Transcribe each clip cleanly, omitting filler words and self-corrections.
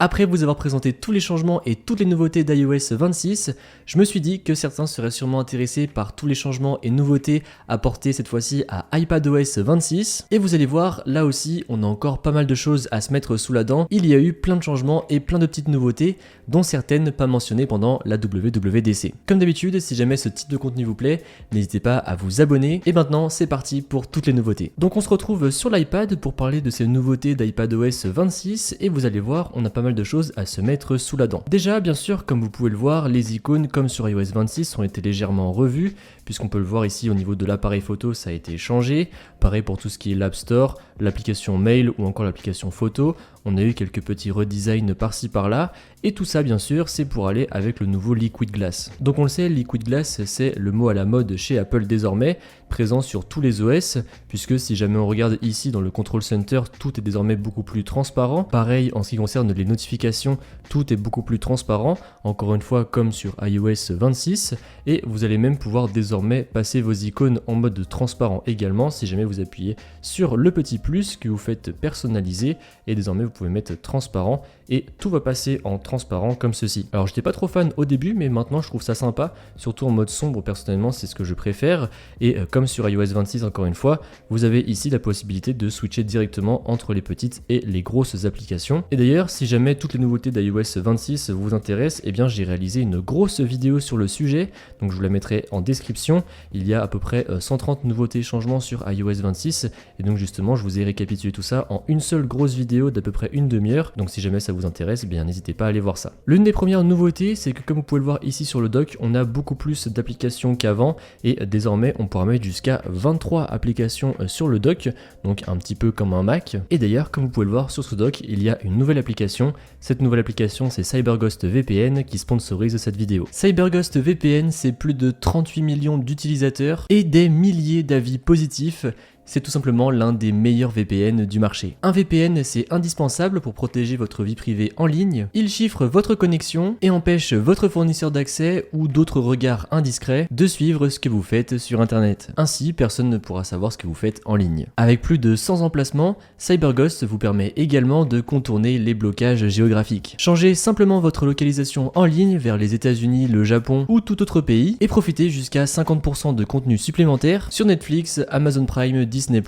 Après vous avoir présenté tous les changements et toutes les nouveautés d'iOS 26, je me suis dit que certains seraient sûrement intéressés par tous les changements et nouveautés apportés cette fois-ci à iPadOS 26. Et vous allez voir, là aussi, on a encore pas mal de choses à se mettre sous la dent. Il y a eu plein de changements et plein de petites nouveautés, dont certaines pas mentionnées pendant la WWDC. Comme d'habitude, si jamais ce type de contenu vous plaît, n'hésitez pas à vous abonner. Et maintenant, c'est parti pour toutes les nouveautés. Donc on se retrouve sur l'iPad pour parler de ces nouveautés d'iPadOS 26 et vous allez voir, on a pas mal de choses à se mettre sous la dent. Déjà, bien sûr, comme vous pouvez le voir, les icônes comme sur iOS 26 ont été légèrement revues, puisqu'on peut le voir ici au niveau de l'appareil photo, ça a été changé. Pareil pour tout ce qui est l'App Store, l'application Mail ou encore l'application Photo. On a eu quelques petits redesigns par-ci par-là, et tout ça bien sûr c'est pour aller avec le nouveau Liquid Glass. Donc on le sait, Liquid Glass c'est le mot à la mode chez Apple désormais, présent sur tous les OS, puisque si jamais on regarde ici dans le Control Center, tout est désormais beaucoup plus transparent. Pareil en ce qui concerne les notifications, tout est beaucoup plus transparent, encore une fois comme sur iOS 26, et vous allez même pouvoir désormais passer vos icônes en mode transparent également, si jamais vous appuyez sur le petit plus que vous faites personnaliser, et désormais vous pouvez mettre transparent et tout va passer en transparent comme ceci. Alors j'étais pas trop fan au début, mais maintenant je trouve ça sympa, surtout en mode sombre. Personnellement c'est ce que je préfère, et comme sur iOS 26 encore une fois, vous avez ici la possibilité de switcher directement entre les petites et les grosses applications. Et d'ailleurs si jamais toutes les nouveautés d'iOS 26 vous intéressent, eh bien j'ai réalisé une grosse vidéo sur le sujet, donc je vous la mettrai en description. Il y a à peu près 130 nouveautés changements sur iOS 26, et donc justement je vous ai récapitulé tout ça en une seule grosse vidéo d'à peu près une demi-heure, donc si jamais ça vous intéresse, eh bien n'hésitez pas à aller voir ça. L'une des premières nouveautés, c'est que comme vous pouvez le voir ici sur le dock, on a beaucoup plus d'applications qu'avant, et désormais on pourra mettre jusqu'à 23 applications sur le dock, donc un petit peu comme un Mac. Et d'ailleurs comme vous pouvez le voir sur ce dock, il y a une nouvelle application. Cette nouvelle application c'est CyberGhost VPN qui sponsorise cette vidéo. CyberGhost VPN, c'est plus de 38 millions d'utilisateurs et des milliers d'avis positifs. C'est tout simplement l'un des meilleurs VPN du marché. Un VPN, c'est indispensable pour protéger votre vie privée en ligne. Il chiffre votre connexion et empêche votre fournisseur d'accès ou d'autres regards indiscrets de suivre ce que vous faites sur Internet. Ainsi, personne ne pourra savoir ce que vous faites en ligne. Avec plus de 100 emplacements, CyberGhost vous permet également de contourner les blocages géographiques. Changez simplement votre localisation en ligne vers les États-Unis, le Japon ou tout autre pays et profitez jusqu'à 50% de contenu supplémentaire sur Netflix, Amazon Prime, Disney+,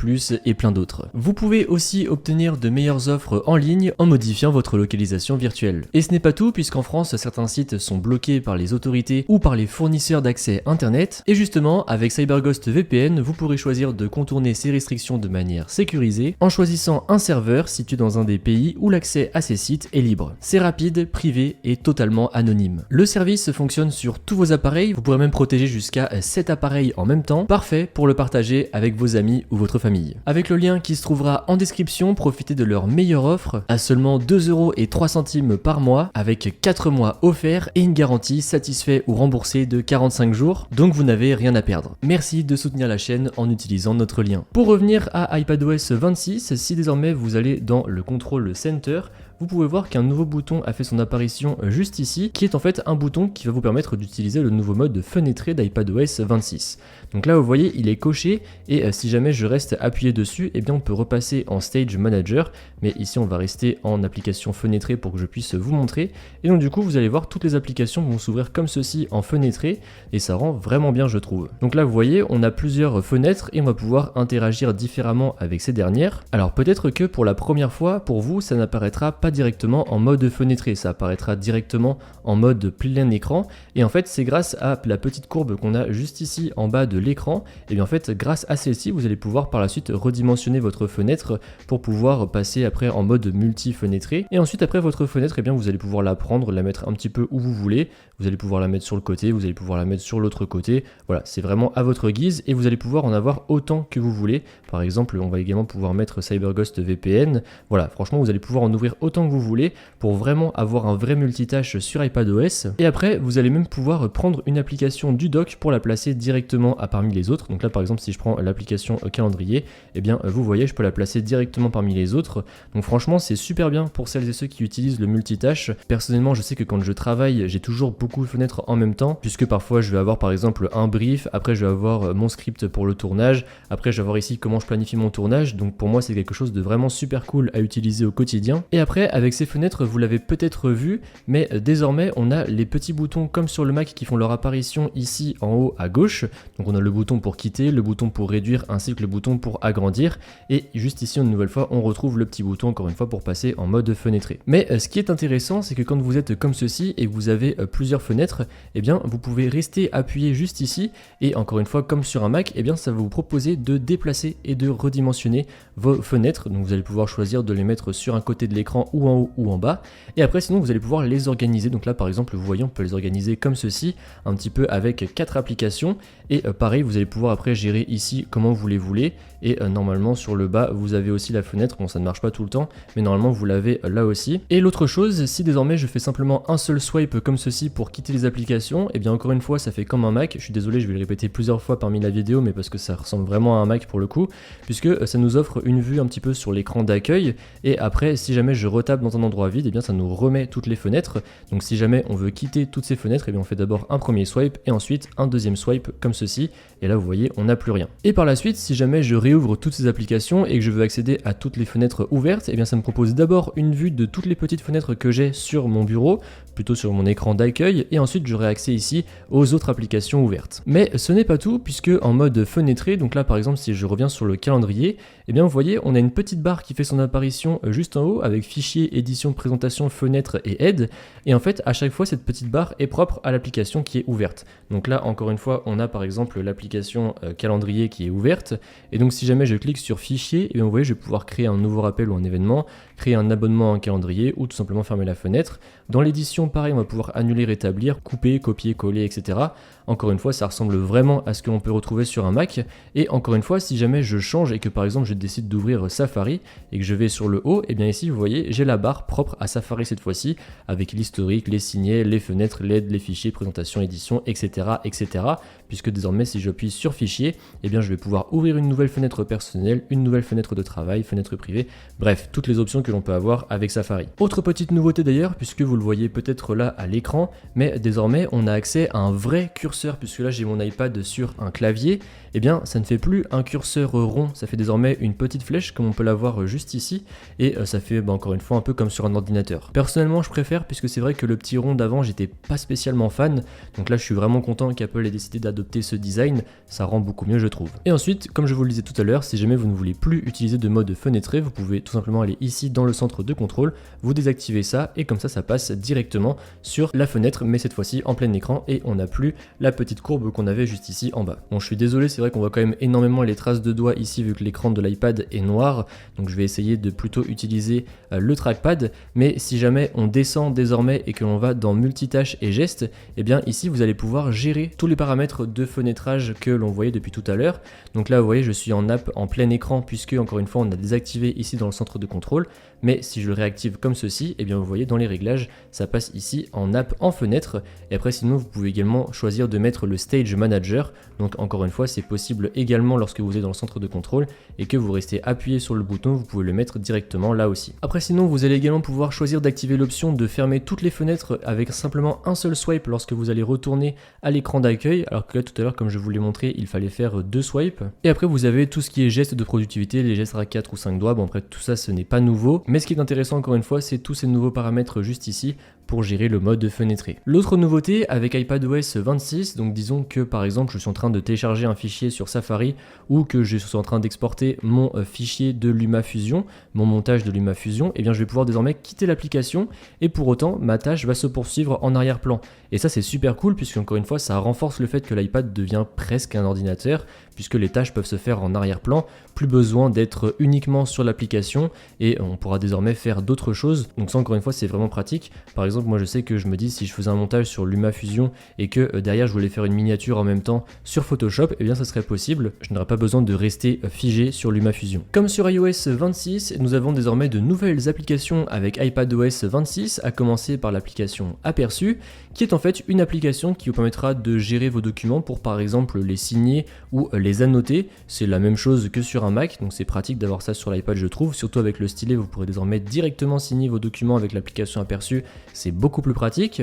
et plein d'autres. Vous pouvez aussi obtenir de meilleures offres en ligne en modifiant votre localisation virtuelle. Et ce n'est pas tout, puisqu'en France, certains sites sont bloqués par les autorités ou par les fournisseurs d'accès Internet. Et justement, avec CyberGhost VPN, vous pourrez choisir de contourner ces restrictions de manière sécurisée en choisissant un serveur situé dans un des pays où l'accès à ces sites est libre. C'est rapide, privé et totalement anonyme. Le service fonctionne sur tous vos appareils, vous pourrez même protéger jusqu'à 7 appareils en même temps, parfait pour le partager avec vos amis ou votre famille. Avec le lien qui se trouvera en description, profitez de leur meilleure offre à seulement 2,03€ par mois avec 4 mois offerts et une garantie satisfait ou remboursé de 45 jours, donc vous n'avez rien à perdre. Merci de soutenir la chaîne en utilisant notre lien. Pour revenir à iPadOS 26, si désormais vous allez dans le Control Center, vous pouvez voir qu'un nouveau bouton a fait son apparition juste ici, qui est en fait un bouton qui va vous permettre d'utiliser le nouveau mode fenêtré d'iPadOS 26. Donc là vous voyez il est coché, et si jamais je reste appuyé dessus, eh bien on peut repasser en Stage Manager, mais ici on va rester en application fenêtrée pour que je puisse vous montrer, et donc du coup vous allez voir toutes les applications vont s'ouvrir comme ceci en fenêtré, et ça rend vraiment bien je trouve. Donc là vous voyez on a plusieurs fenêtres et on va pouvoir interagir différemment avec ces dernières. Alors peut-être que pour la première fois pour vous ça n'apparaîtra pas directement en mode fenêtré, ça apparaîtra directement en mode plein écran, et en fait c'est grâce à la petite courbe qu'on a juste ici en bas de l'écran, et bien en fait grâce à celle-ci vous allez pouvoir par la suite redimensionner votre fenêtre pour pouvoir passer après en mode multi-fenêtré, et ensuite après votre fenêtre et bien vous allez pouvoir la prendre, la mettre un petit peu où vous voulez, vous allez pouvoir la mettre sur le côté, vous allez pouvoir la mettre sur l'autre côté, voilà c'est vraiment à votre guise et vous allez pouvoir en avoir autant que vous voulez. Par exemple on va également pouvoir mettre CyberGhost VPN, voilà franchement vous allez pouvoir en ouvrir autant que vous voulez pour vraiment avoir un vrai multitâche sur iPadOS. Et après vous allez même pouvoir prendre une application du dock pour la placer directement à parmi les autres. Donc là par exemple si je prends l'application calendrier, et bien vous voyez je peux la placer directement parmi les autres. Donc franchement c'est super bien pour celles et ceux qui utilisent le multitâche. Personnellement je sais que quand je travaille j'ai toujours beaucoup de fenêtres en même temps, puisque parfois je vais avoir par exemple un brief, après je vais avoir mon script pour le tournage, après je vais avoir ici comment je planifie mon tournage. Donc pour moi c'est quelque chose de vraiment super cool à utiliser au quotidien. Et après Après, avec ces fenêtres, vous l'avez peut-être vu, mais désormais on a les petits boutons comme sur le Mac qui font leur apparition ici en haut à gauche. Donc on a le bouton pour quitter, le bouton pour réduire ainsi que le bouton pour agrandir, et juste ici une nouvelle fois on retrouve le petit bouton encore une fois pour passer en mode fenêtré. Mais ce qui est intéressant, c'est que quand vous êtes comme ceci et que vous avez plusieurs fenêtres, eh bien vous pouvez rester appuyé juste ici, et encore une fois comme sur un Mac, eh bien ça va vous proposer de déplacer et de redimensionner vos fenêtres. Donc vous allez pouvoir choisir de les mettre sur un côté de l'écran ou en haut ou en bas, et après sinon vous allez pouvoir les organiser. Donc là par exemple vous voyez on peut les organiser comme ceci, un petit peu avec 4 applications, et pareil vous allez pouvoir après gérer ici comment vous les voulez, et normalement sur le bas vous avez aussi la fenêtre. Bon ça ne marche pas tout le temps, mais normalement vous l'avez là aussi. Et l'autre chose, si désormais je fais simplement un seul swipe comme ceci pour quitter les applications, et bien encore une fois ça fait comme un Mac. Je suis désolé, je vais le répéter plusieurs fois parmi la vidéo, mais parce que ça ressemble vraiment à un Mac pour le coup, puisque ça nous offre une vue un petit peu sur l'écran d'accueil, et après si jamais je retape dans un endroit vide, et bien ça nous remet toutes les fenêtres. Donc si jamais on veut quitter toutes ces fenêtres, et bien on fait d'abord un premier swipe et ensuite un deuxième swipe comme ceci, et là vous voyez on n'a plus rien. Et par la suite, si jamais je réouvre toutes ces applications et que je veux accéder à toutes les fenêtres ouvertes, et bien ça me propose d'abord une vue de toutes les petites fenêtres que j'ai sur mon bureau, plutôt sur mon écran d'accueil, et ensuite j'aurai accès ici aux autres applications ouvertes. Mais ce n'est pas tout, puisque en mode fenêtré, donc là par exemple si je reviens sur le calendrier, et bien vous voyez on a une petite barre qui fait son apparition juste en haut avec fichier, édition, présentation, fenêtre et aide, et en fait à chaque fois cette petite barre est propre à l'application qui est ouverte. Donc là encore une fois on a par exemple l'application calendrier qui est ouverte, et donc si jamais je clique sur fichier, et bien vous voyez je vais pouvoir créer un nouveau rappel ou un événement, créer un abonnement à un calendrier ou tout simplement fermer la fenêtre. Dans l'édition pareil on va pouvoir annuler, rétablir, couper, copier, coller, etc. Encore une fois ça ressemble vraiment à ce que l'on peut retrouver sur un Mac, et encore une fois si jamais je change et que par exemple je décide d'ouvrir Safari et que je vais sur le haut, et bien ici vous voyez j'ai la barre propre à Safari cette fois-ci avec l'historique, les signets, les fenêtres, l'aide, les fichiers, présentation, édition, etc. etc. puisque désormais si j'appuie sur fichier, et bien je vais pouvoir ouvrir une nouvelle fenêtre personnelle, une nouvelle fenêtre de travail, fenêtre privée, bref toutes les options que l'on peut avoir avec Safari. Autre petite nouveauté d'ailleurs, puisque vous le voyez peut-être là à l'écran, mais désormais on a accès à un vrai curseur, puisque là j'ai mon iPad sur un clavier, et bien ça ne fait plus un curseur rond, ça fait désormais une petite flèche comme on peut la voir juste ici, et ça fait encore une fois un peu comme sur un ordinateur. Personnellement je préfère, puisque c'est vrai que le petit rond d'avant j'étais pas spécialement fan, donc là je suis vraiment content qu'Apple ait décidé d'adopter ce design, ça rend beaucoup mieux je trouve. Et ensuite, comme je vous le disais tout à l'heure, si jamais vous ne voulez plus utiliser de mode fenêtré, vous pouvez tout simplement aller ici dans le centre de contrôle, vous désactivez ça, et comme ça passe directement sur la fenêtre, mais cette fois-ci en plein écran, et on n'a plus la petite courbe qu'on avait juste ici en bas. Bon je suis désolé, c'est vrai qu'on voit quand même énormément les traces de doigts ici vu que l'écran de l'iPad est noir, donc je vais essayer de plutôt utiliser le trackpad, mais si jamais on descend désormais et que l'on va dans multitâches et gestes, et bien ici vous allez pouvoir gérer tous les paramètres de fenêtrage que l'on voyait depuis tout à l'heure. Donc là vous voyez je suis en app en plein écran, puisque encore une fois on a désactivé ici dans le centre de contrôle, mais si je le réactive comme ceci, et bien vous voyez dans les réglages ça passe ici en app en fenêtre, et après sinon vous pouvez également choisir de mettre le Stage Manager, donc encore une fois c'est possible également lorsque vous êtes dans le centre de contrôle et que vous restez appuyé sur le bouton, vous pouvez le mettre directement là aussi. Après sinon vous allez également pouvoir choisir d'activer l'option de fermer toutes les fenêtres avec simplement un seul swipe lorsque vous allez retourner à l'écran d'accueil, alors que là tout à l'heure comme je vous l'ai montré il fallait faire 2 swipes. Et après vous avez tout ce qui est gestes de productivité, les gestes à 4 ou 5 doigts, bon après tout ça ce n'est pas nouveau, mais ce qui est intéressant encore une fois c'est tous ces nouveaux paramètres juste ici pour gérer le mode fenêtré. L'autre nouveauté avec iPadOS 26, donc disons que par exemple je suis en train de télécharger un fichier sur Safari ou que je suis en train d'exporter mon fichier de LumaFusion, mon montage de LumaFusion, et bien je vais pouvoir désormais quitter l'application et pour autant ma tâche va se poursuivre en arrière-plan. Et ça c'est super cool puisque encore une fois ça renforce le fait que l'iPad devient presque un ordinateur, puisque les tâches peuvent se faire en arrière-plan, plus besoin d'être uniquement sur l'application et on pourra désormais faire d'autres choses. Donc ça encore une fois c'est vraiment pratique. Par exemple moi je sais que je me dis si je faisais un montage sur LumaFusion et que derrière je voulais faire une miniature en même temps sur Photoshop, et bien ça serait possible, je n'aurais pas besoin de rester figé sur LumaFusion. Comme sur iOS 26, nous avons désormais de nouvelles applications avec iPadOS 26, à commencer par l'application Aperçu, qui est en fait une application qui vous permettra de gérer vos documents pour par exemple les signer ou les annoter. C'est la même chose que sur un Mac, donc c'est pratique d'avoir ça sur l'iPad je trouve, surtout avec le stylet vous pourrez désormais directement signer vos documents avec l'application Aperçu, c'est beaucoup plus pratique.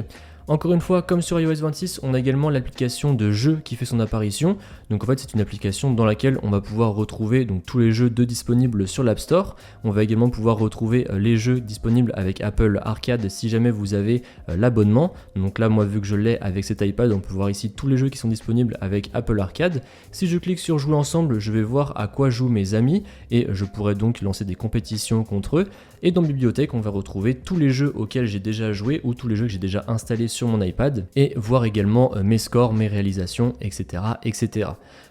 Encore une fois, comme sur iOS 26, on a également l'application de jeu qui fait son apparition. Donc en fait, c'est une application dans laquelle on va pouvoir retrouver donc tous les jeux disponibles sur l'App Store. On va également pouvoir retrouver les jeux disponibles avec Apple Arcade si jamais vous avez l'abonnement. Donc là, moi, vu que je l'ai avec cet iPad, on peut voir ici tous les jeux qui sont disponibles avec Apple Arcade. Si je clique sur jouer ensemble, je vais voir à quoi jouent mes amis et je pourrais donc lancer des compétitions contre eux. Et dans Bibliothèque, on va retrouver tous les jeux auxquels j'ai déjà joué ou tous les jeux que j'ai déjà installés sur mon iPad et voir également mes scores, mes réalisations, etc., etc.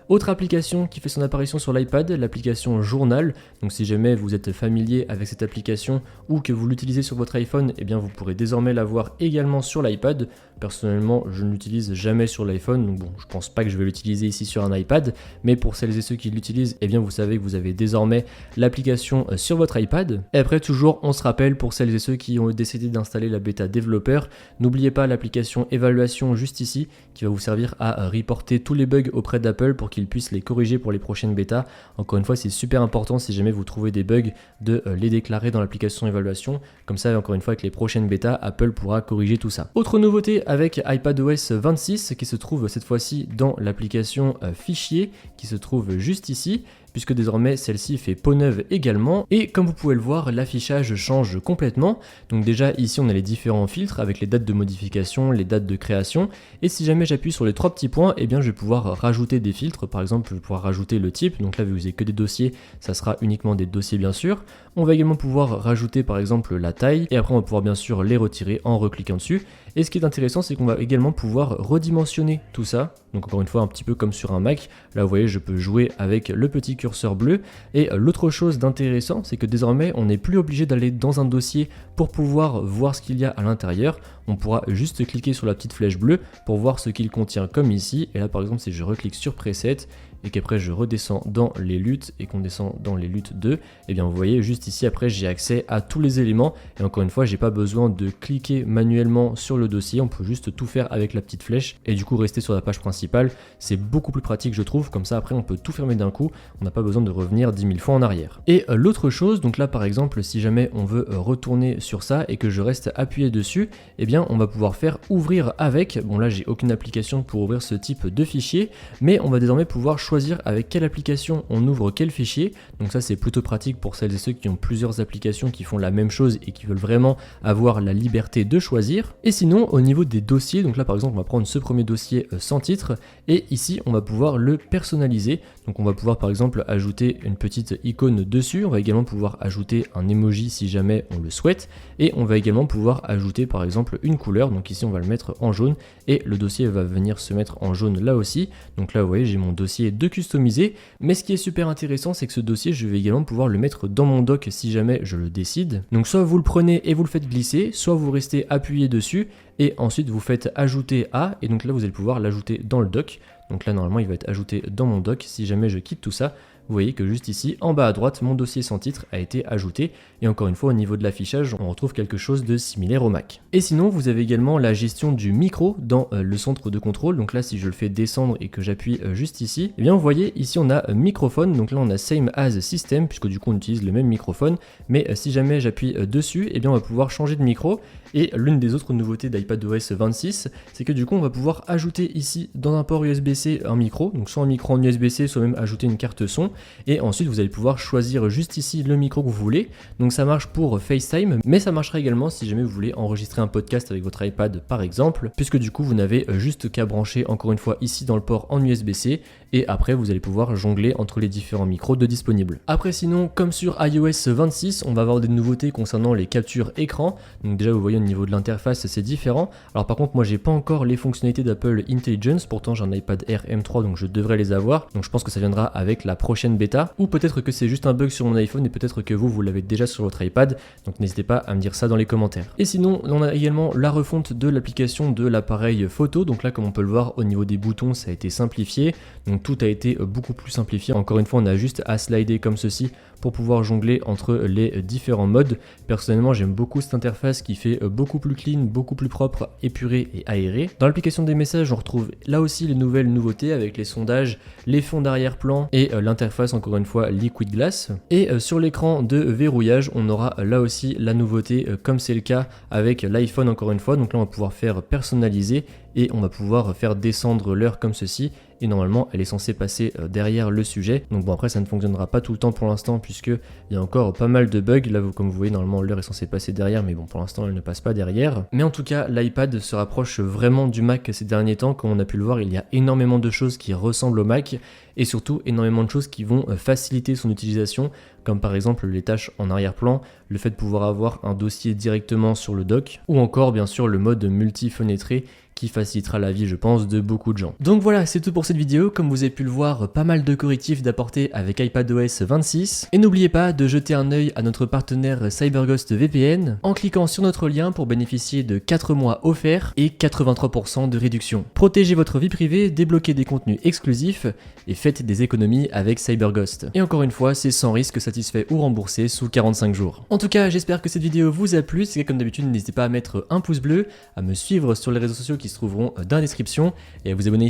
Autre application qui fait son apparition sur l'iPad, l'application Journal. Donc si jamais vous êtes familier avec cette application ou que vous l'utilisez sur votre iPhone, eh bien vous pourrez désormais la voir également sur l'iPad. Personnellement, je ne l'utilise jamais sur l'iPhone, donc bon, je pense pas que je vais l'utiliser ici sur un iPad, mais pour celles et ceux qui l'utilisent, eh bien vous savez que vous avez désormais l'application sur votre iPad. Et après, toujours, on se rappelle pour celles et ceux qui ont décidé d'installer la bêta développeur, n'oubliez pas l'application évaluation juste ici, qui va vous servir à reporter tous les bugs auprès d'Apple pour qu'ils puissent les corriger pour les prochaines bêtas. Encore une fois, c'est super important si jamais vous trouvez des bugs de les déclarer dans l'application évaluation. Comme ça, encore une fois, avec les prochaines bêtas, Apple pourra corriger tout ça. Autre nouveauté avec iPadOS 26 qui se trouve cette fois-ci dans l'application fichier qui se trouve juste ici, puisque désormais celle-ci fait peau neuve également. Et comme vous pouvez le voir, l'affichage change complètement. Donc déjà ici on a les différents filtres avec les dates de modification, les dates de création. Et si jamais j'appuie sur les trois petits points, eh bien je vais pouvoir rajouter des filtres. Par exemple, je vais pouvoir rajouter le type. Donc là, vu que vous n'avez que des dossiers, ça sera uniquement des dossiers bien sûr. On va également pouvoir rajouter par exemple la taille. Et après on va pouvoir bien sûr les retirer en recliquant dessus. Et ce qui est intéressant, c'est qu'on va également pouvoir redimensionner tout ça. Donc encore une fois, un petit peu comme sur un Mac. Là, vous voyez, je peux jouer avec le petit curseur bleu. Et l'autre chose d'intéressant, c'est que désormais, on n'est plus obligé d'aller dans un dossier pour pouvoir voir ce qu'il y a à l'intérieur. On pourra juste cliquer sur la petite flèche bleue pour voir ce qu'il contient comme ici. Et là, par exemple, si je reclique sur Preset et qu'après je redescends dans les luttes et qu'on descend dans les luttes 2, et bien vous voyez juste ici après j'ai accès à tous les éléments et encore une fois j'ai pas besoin de cliquer manuellement sur le dossier, on peut juste tout faire avec la petite flèche et du coup rester sur la page principale. C'est beaucoup plus pratique je trouve, comme ça après on peut tout fermer d'un coup, on n'a pas besoin de revenir 10 000 fois en arrière. Et l'autre chose, donc là par exemple si jamais on veut retourner sur ça et que je reste appuyé dessus, et bien on va pouvoir faire ouvrir avec. Bon là j'ai aucune application pour ouvrir ce type de fichier, mais on va désormais pouvoir choisir avec quelle application on ouvre quel fichier. Donc ça c'est plutôt pratique pour celles et ceux qui ont plusieurs applications qui font la même chose et qui veulent vraiment avoir la liberté de choisir. Et sinon au niveau des dossiers, donc là par exemple on va prendre ce premier dossier sans titre et ici on va pouvoir le personnaliser. Donc on va pouvoir par exemple ajouter une petite icône dessus, on va également pouvoir ajouter un emoji si jamais on le souhaite et on va également pouvoir ajouter par exemple une couleur. Donc ici on va le mettre en jaune et le dossier va venir se mettre en jaune là aussi. Donc là vous voyez j'ai mon dossier de customiser, mais ce qui est super intéressant c'est que ce dossier je vais également pouvoir le mettre dans mon doc si jamais je le décide. Donc soit vous le prenez et vous le faites glisser, soit vous restez appuyé dessus et ensuite vous faites ajouter à et donc là vous allez pouvoir l'ajouter dans le doc. Donc là normalement il va être ajouté dans mon doc. Si jamais je quitte tout ça, vous voyez que juste ici en bas à droite mon dossier sans titre a été ajouté et encore une fois au niveau de l'affichage on retrouve quelque chose de similaire au Mac. Et sinon vous avez également la gestion du micro dans le centre de contrôle. Donc là si je le fais descendre et que j'appuie juste ici, et bien vous voyez ici on a microphone. Donc là on a same as system puisque du coup on utilise le même microphone, mais si jamais j'appuie dessus, et bien on va pouvoir changer de micro. Et l'une des autres nouveautés d'iPadOS 26, c'est que du coup on va pouvoir ajouter ici dans un port USB-C un micro, donc soit un micro en USB-C, soit même ajouter une carte son. Et ensuite vous allez pouvoir choisir juste ici le micro que vous voulez. Donc ça marche pour FaceTime, mais ça marchera également si jamais vous voulez enregistrer un podcast avec votre iPad par exemple, puisque du coup vous n'avez juste qu'à brancher encore une fois ici dans le port en USB-C et après vous allez pouvoir jongler entre les différents micros de disponibles. Après sinon comme sur iOS 26 on va avoir des nouveautés concernant les captures écran. Donc déjà vous voyez au niveau de l'interface c'est différent. Alors par contre moi j'ai pas encore les fonctionnalités d'Apple Intelligence, pourtant j'ai un iPad Air M3 donc je devrais les avoir. Donc je pense que ça viendra avec la prochaine bêta, ou peut-être que c'est juste un bug sur mon iPhone et peut-être que vous l'avez déjà sur votre iPad. Donc n'hésitez pas à me dire ça dans les commentaires. Et sinon on a également la refonte de l'application de l'appareil photo. Donc là comme on peut le voir au niveau des boutons ça a été simplifié. Donc tout a été beaucoup plus simplifié. Encore une fois on a juste à slider comme ceci pour pouvoir jongler entre les différents modes. Personnellement j'aime beaucoup cette interface qui fait beaucoup plus clean, beaucoup plus propre, épuré et aéré. Dans l'application des messages on retrouve là aussi les nouvelles nouveautés avec les sondages, les fonds d'arrière-plan et l'interface l'interface encore une fois Liquid Glass. Et sur l'écran de verrouillage, on aura là aussi la nouveauté comme c'est le cas avec l'iPhone encore une fois. Donc là on va pouvoir faire personnaliser et on va pouvoir faire descendre l'heure comme ceci. Et normalement elle est censée passer derrière le sujet. Donc bon, après ça ne fonctionnera pas tout le temps pour l'instant puisque il y a encore pas mal de bugs. Là comme vous voyez, normalement l'heure est censée passer derrière, mais bon, pour l'instant elle ne passe pas derrière. Mais en tout cas l'iPad se rapproche vraiment du Mac ces derniers temps. Comme on a pu le voir, il y a énormément de choses qui ressemblent au Mac et surtout énormément de choses qui vont faciliter son utilisation, comme par exemple les tâches en arrière-plan, le fait de pouvoir avoir un dossier directement sur le dock, ou encore bien sûr le mode multi-fenêtré qui facilitera la vie, je pense, de beaucoup de gens. Donc voilà, c'est tout pour cette vidéo. Comme vous avez pu le voir, pas mal de correctifs d'apporter avec iPadOS 26. Et n'oubliez pas de jeter un œil à notre partenaire CyberGhost VPN en cliquant sur notre lien pour bénéficier de 4 mois offerts et 83% de réduction. Protégez votre vie privée, débloquez des contenus exclusifs et faites des économies avec CyberGhost. Et encore une fois, c'est sans risque satisfait ou remboursé sous 45 jours. En tout cas, j'espère que cette vidéo vous a plu. Si c'est comme d'habitude, n'hésitez pas à mettre un pouce bleu, à me suivre sur les réseaux sociaux qui se trouveront dans la description et à vous abonner.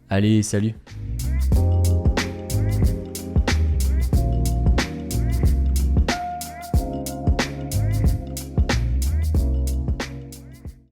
Allez, salut!